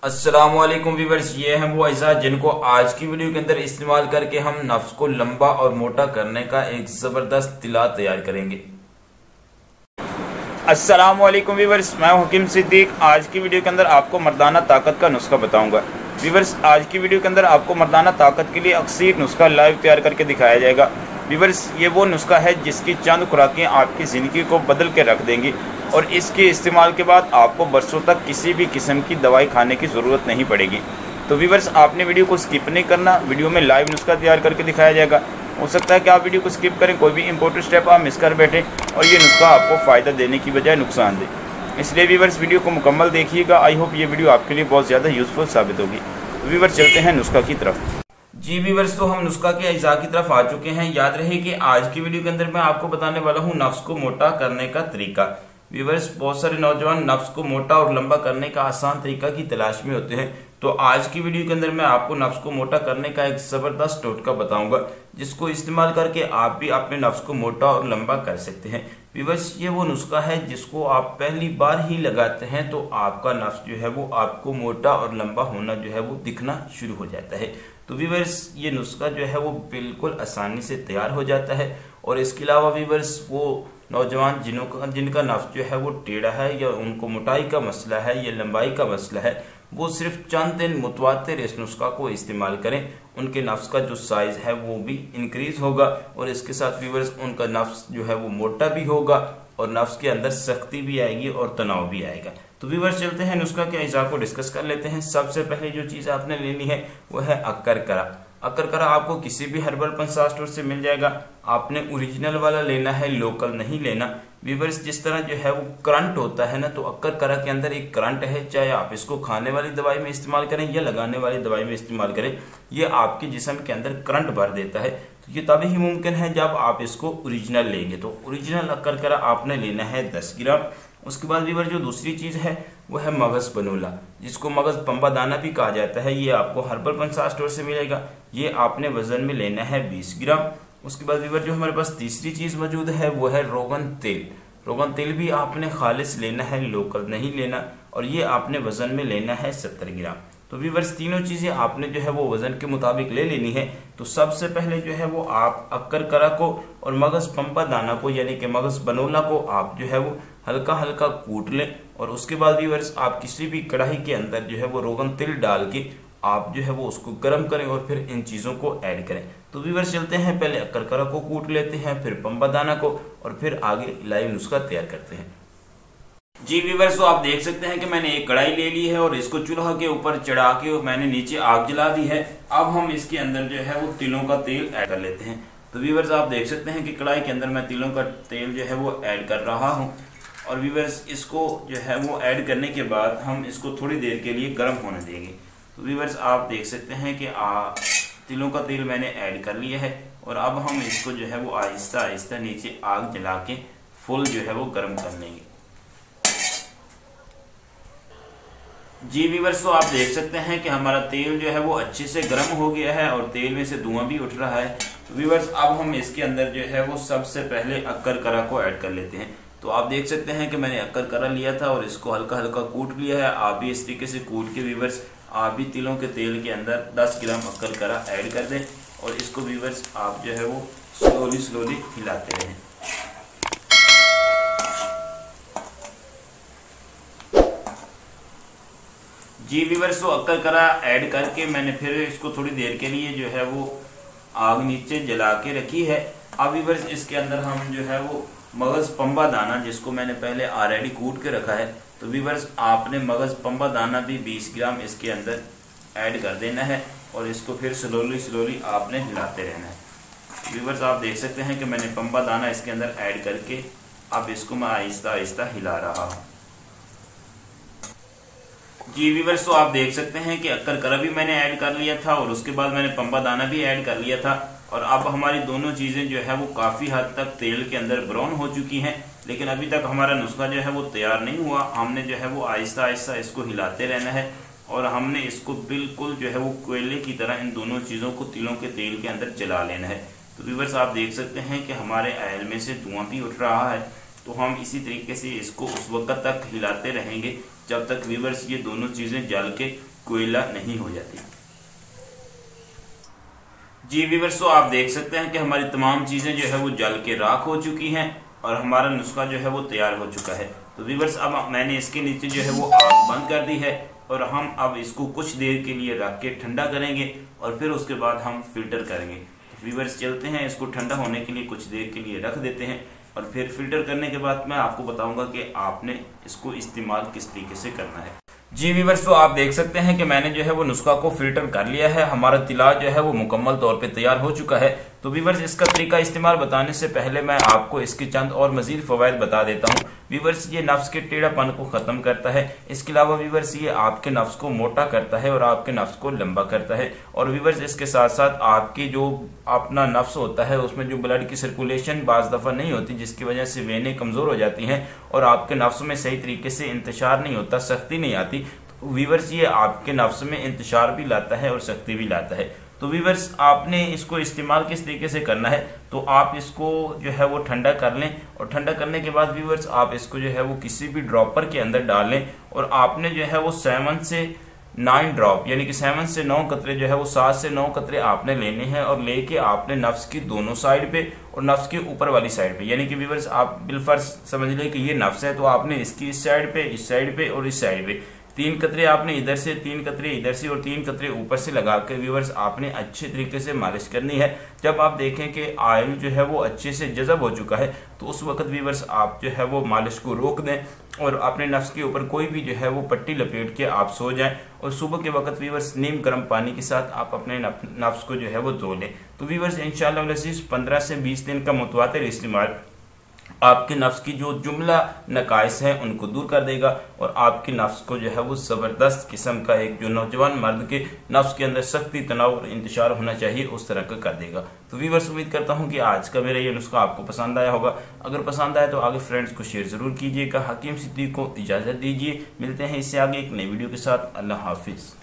अस्सलामुअलैकुम व्यूअर्स, ये हैं वो अज़ा जिनको आज की वीडियो के अंदर इस्तेमाल करके हम नफ्स को लंबा और मोटा करने का एक ज़बरदस्त तिला तैयार करेंगे। अस्सलामुअलैकुम व्यूअर्स, मैं हकीम सिद्दीक। आज की वीडियो के अंदर आपको मर्दाना ताकत का नुस्खा बताऊंगा। व्यूअर्स, आज की वीडियो के अंदर आपको मर्दाना ताकत के लिए अक्सर नुस्खा लाइव तैयार करके दिखाया जाएगा। व्यूअर्स, ये वो नुस्खा है जिसकी चंद खुराकें आपकी ज़िंदगी को बदल के रख देंगी और इसके इस्तेमाल के बाद आपको बरसों तक किसी भी किस्म की दवाई खाने की ज़रूरत नहीं पड़ेगी। तो व्यूअर्स, आपने वीडियो को स्किप नहीं करना। वीडियो में लाइव नुस्खा तैयार करके दिखाया जाएगा। हो सकता है कि आप वीडियो को स्किप करें, कोई भी इंपॉर्टेंट स्टेप आप मिस कर बैठे और ये नुस्खा आपको फ़ायदा देने की बजाय नुकसान दे। इसलिए व्यूअर्स, वीडियो को मुकम्मल देखिएगा। आई होप ये वीडियो आपके लिए बहुत ज़्यादा यूज़फुल साबित होगी। तो व्यूअर्स, चलते हैं नुस्खा की तरफ। जी व्यूअर्स, तो हम नुस्खा के अज्जा की तरफ आ चुके हैं। याद रहे कि आज की वीडियो के अंदर मैं आपको बताने वाला हूँ नफ्स को मोटा करने का तरीका। व्यूअर्स, बहुत सारे नौजवान नफ्स को मोटा और लंबा करने का आसान तरीका की तलाश में होते हैं। तो आज की वीडियो के अंदर मैं आपको नफ्स को मोटा करने का एक जबरदस्त टोटका बताऊंगा जिसको इस्तेमाल करके आप भी अपने नफ्स को मोटा और लंबा कर सकते हैं। व्यूअर्स, ये वो नुस्खा है जिसको आप पहली बार ही लगाते हैं तो आपका नफ्स जो है वो आपको मोटा और लंबा होना जो है वो दिखना शुरू हो जाता है। तो व्यूअर्स, ये नुस्खा जो है वो बिल्कुल आसानी से तैयार हो जाता है। और इसके अलावा व्यूअर्स, वो नौजवान जिनका नफ्स जो है वो टेढ़ा है या उनको मोटाई का मसला है या लंबाई का मसला है, वो सिर्फ चंद दिन मुतवातिर इस नुस्खा को इस्तेमाल करें। उनके नफ्स का जो साइज है वो भी इंक्रीज होगा और इसके साथ व्यूअर्स उनका नफ्स जो है वो मोटा भी होगा और नफ्स के अंदर सख्ती भी आएगी और तनाव भी आएगा। तो व्यूअर्स, चलते हैं नुस्खा के अज्जा को डिस्कस कर लेते हैं। सबसे पहले जो चीज़ आपने लेनी है वो है अक्कर करा। अक्कर करा आपको किसी भी हर्बल पंसार स्टोर से मिल जाएगा। आपने ओरिजिनल वाला लेना है, लोकल नहीं लेना। व्यूअर्स, जिस तरह जो है वो करंट होता है ना, तो अक्कर करा के अंदर एक करंट है। चाहे आप इसको खाने वाली दवाई में इस्तेमाल करें या लगाने वाली दवाई में इस्तेमाल करें, ये आपके जिस्म के अंदर करंट भर देता है। तो ये तभी ही मुमकिन है जब आप इसको ओरिजिनल लेंगे। तो ओरिजिनल अक्कर करा आपने लेना है 10 ग्राम। उसके बाद व्यूअर्स, जो दूसरी चीज़ है वो है मगज़ बनोला, जिसको मगज़ पंबा दाना भी कहा जाता है। ये आपको हर्बल पंसार स्टोर से मिलेगा। ये आपने वजन में लेना है 20 ग्राम। उसके बाद व्यूअर्स, जो हमारे पास तीसरी चीज़ मौजूद है वो है रोगन तेल। रोगन तेल भी आपने खालिस लेना है, लोकल नहीं लेना। और ये आपने वजन में लेना है 70 ग्राम। तो व्यूअर्स, तीनों चीज़ें आपने जो है वो वजन के मुताबिक ले लेनी है। तो सबसे पहले जो है वो आप अक्कर करा को और मगज़ पंपा दाना को यानी कि मगज़ बनोला को आप जो है वो हल्का हल्का कूट लें। और उसके बाद व्यूअर्स, आप किसी भी कढ़ाई के अंदर जो है वो रोगन तेल डाल के आप जो है वो उसको गर्म करें और फिर इन चीज़ों को ऐड करें। तो व्यूअर्स, चलते हैं, पहले अक्कर करा को कूट लेते हैं, फिर पंपा दाना को, और फिर आगे लाइव नुस्खा तैयार करते हैं। जी व्यूअर्स, तो आप देख सकते हैं कि मैंने एक कढ़ाई ले ली है और इसको चूल्हा के ऊपर चढ़ा के मैंने नीचे आग जला दी है। अब हम इसके अंदर जो है वो तिलों का तेल ऐड कर लेते हैं। तो व्यूअर्स, आप देख सकते हैं कि कढ़ाई के अंदर मैं तिलों का तेल जो है वो ऐड कर रहा हूँ। और व्यूअर्स, इसको जो है वो ऐड करने के बाद हम इसको थोड़ी देर के लिए गर्म होने देंगे। तो व्यूअर्स, आप देख सकते हैं कि तिलों का तेल मैंने ऐड कर लिया है और अब हम इसको जो है वो आहिस्ता आहिस्ता नीचे आग जला के फुल जो है वो गर्म कर लेंगे। जी व्यूअर्स, तो आप देख सकते हैं कि हमारा तेल जो है वो अच्छे से गर्म हो गया है और तेल में से धुआं भी उठ रहा है। तो व्यूअर्स, अब हम इसके अंदर जो है वो सबसे पहले अक्कर करा को ऐड कर लेते हैं। तो आप देख सकते हैं कि मैंने अक्कर करा लिया था और इसको हल्का हल्का कूट लिया है। आप भी इस तरीके से कूट के व्यूअर्स, आप भी तिलों के तेल के अंदर 10 ग्राम अक्कर करा ऐड कर दें और इसको व्यूअर्स आप जो है वो स्लोली हिलाते रहें। जी व्यूअर्स, तो अक्कर करा ऐड करके मैंने फिर इसको थोड़ी देर के लिए जो है वो आग नीचे जला के रखी है। अब व्यूअर्स, इसके अंदर हम जो है वो मगज़ पंबा दाना, जिसको मैंने पहले ऑलरेडी कूट के रखा है, तो व्यूअर्स आपने मगज़ पंबा दाना भी 20 ग्राम इसके अंदर ऐड कर देना है और इसको फिर स्लोली आपने हिलाते रहना है। व्यूअर्स, आप देख सकते हैं कि मैंने पंबा दाना इसके अंदर ऐड करके अब इसको मैं आहिस्ता आहिस्ता हिला रहा हूँ। जी व्यूअर्स, तो आप देख सकते हैं कि अक्कर करा भी मैंने ऐड कर लिया था और उसके बाद मैंने पंबा दाना भी ऐड कर लिया था। और अब हमारी दोनों चीज़ें जो है वो काफ़ी हद तक तेल के अंदर ब्राउन हो चुकी हैं, लेकिन अभी तक हमारा नुस्खा जो है वो तैयार नहीं हुआ। हमने जो है वो आहिस्ता आहिस्ता इसको हिलाते रहना है और हमने इसको बिल्कुल जो है वो कोयले की तरह इन दोनों चीज़ों को तिलों के तेल के अंदर जला लेना है। तो व्यूअर्स, आप देख सकते हैं कि हमारे ऑयल में से धुआं भी उठ रहा है। तो हम इसी तरीके से इसको उस वक्त तक हिलाते रहेंगे जब तक व्यूअर्स ये दोनों चीज़ें जल के कोयला नहीं हो जाती। जी व्यूअर्स, तो आप देख सकते हैं कि हमारी तमाम चीजें जो है वो जल के राख हो चुकी हैं और हमारा नुस्खा जो है वो तैयार हो चुका है। तो व्यूअर्स, अब मैंने इसके नीचे जो है वो आग बंद कर दी है और हम अब इसको कुछ देर के लिए रख के ठंडा करेंगे और फिर उसके बाद हम फिल्टर करेंगे। तो व्यूअर्स, चलते हैं, इसको ठंडा होने के लिए कुछ देर के लिए रख देते हैं और फिर फिल्टर करने के बाद मैं आपको बताऊंगा कि आपने इसको इस्तेमाल किस तरीके से करना है। जी व्यूअर्स, तो आप देख सकते हैं कि मैंने जो है वो नुस्खा को फिल्टर कर लिया है। हमारा तिला जो है वो मुकम्मल तौर पे तैयार हो चुका है। तो व्यूअर्स, इसका तरीका इस्तेमाल बताने से पहले मैं आपको इसके चंद और मजीद फवायद बता देता हूँ। व्यूअर्स, ये नफ्स के टेढ़ापन को खत्म करता है। इसके अलावा व्यूअर्स, ये आपके नफ्स को मोटा करता है और आपके नफ्स को लंबा करता है। और व्यूअर्स, इसके साथ साथ आपकी जो अपना नफ्स होता है उसमें जो ब्लड की सर्कुलेशन बाज दफा नहीं होती, जिसकी वजह से वेनें कमजोर हो जाती हैं और आपके नफ्स में सही तरीके से इंतशार नहीं होता, सख्ती नहीं आती। व्यूअर्स, ये आपके नफ्स में इंतशार भी लाता है और सख्ती भी लाता है। तो व्यूअर्स, आपने इसको इस्तेमाल किस तरीके से करना है, तो आप इसको जो है वो ठंडा कर लें और ठंडा करने के बाद व्यूअर्स, आप इसको जो है वो किसी भी ड्रॉपर के अंदर डाल लें और आपने जो है वो 7 से 9 ड्रॉप यानी कि 7 से 9 कतरे जो है वो 7 से 9 कतरे आपने लेने हैं और लेके आपने नफ्स की दोनों साइड पे और नफ्स के ऊपर वाली साइड पे, यानी कि व्यूअर्स, आप बिलफर्ज समझ लें कि ये नफ्स है, तो आपने इसकी इस साइड पे, इस साइड पे और इस साइड पे 3 कतरे आपने इधर से, 3 कतरे इधर से और 3 कतरे ऊपर से लगा के व्यूअर्स आपने अच्छे तरीके से मालिश करनी है। जब आप देखें कि ऑयल जो है वो अच्छे से जज़ब हो चुका है तो उस वक्त व्यूअर्स आप जो है वो मालिश को रोक दें और अपने नफ्स के ऊपर कोई भी जो है वो पट्टी लपेट के आप सो जाएं और सुबह के वक्त व्यूअर्स नीम गर्म पानी के साथ आप अपने नफ्स को जो है वो धो लें। तो व्यूअर्स, इंशाअल्लाह 15 से 20 दिन का मुतवातिर इस्तेमाल आपके नफ्स की जो जुमला नकाइस है उनको दूर कर देगा और आपके नफ्स को जो है वो जबरदस्त किस्म का, एक जो नौजवान मर्द के नफ्स के अंदर सख्ती, तनाव और इंतशार होना चाहिए उस तरह का कर देगा। तो व्यूअर्स, उम्मीद करता हूं कि आज का मेरा ये नुस्खा आपको पसंद आया होगा। अगर पसंद आया तो आगे फ्रेंड्स को शेयर जरूर कीजिएगा। हकीम सिद्दीक को इजाजत दीजिए, मिलते हैं इससे आगे एक नई वीडियो के साथ। अल्लाह हाफिज।